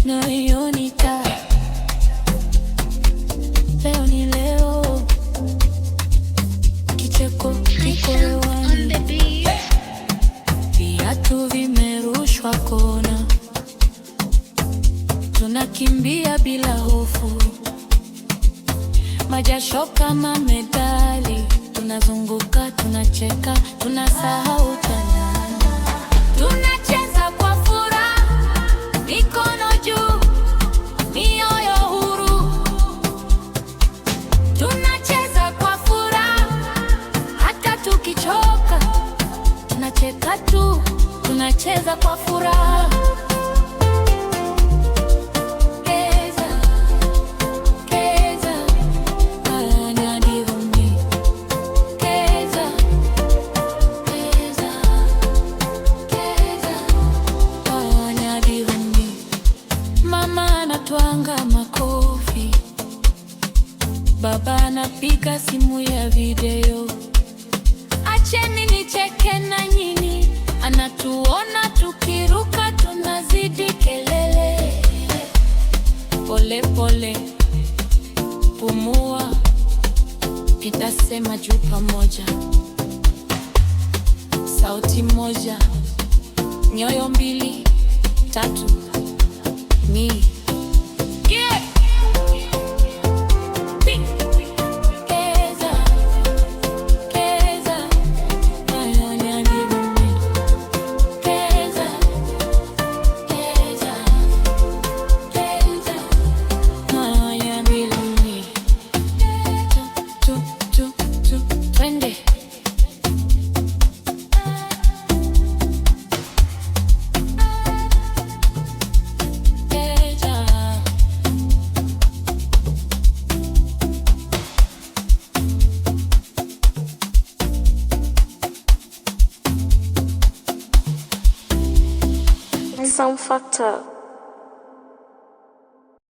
nayonika. Leo ni leo, kicheko kiko hewani, viatu vimerushwa kona, tunakimbia bila hofu, majasho kama medali, tunazunguka, tunacheka, tunasahau jana. Tunacheza kwa furaha, mikono juu, mioyo huru. Tunacheza kwa furaha, hata tukichoka, tunacheka tu, tunacheza kwa furaha. Twanga makofi, baba anapiga simu ya video. Acheni nicheke na nyinyi, anatuona tukiruka, tunazidi kelele. Pole pole, pumua, tutasema juu pamoja, sauti moja, nyoyo mbili, tatu, ni Some Factor.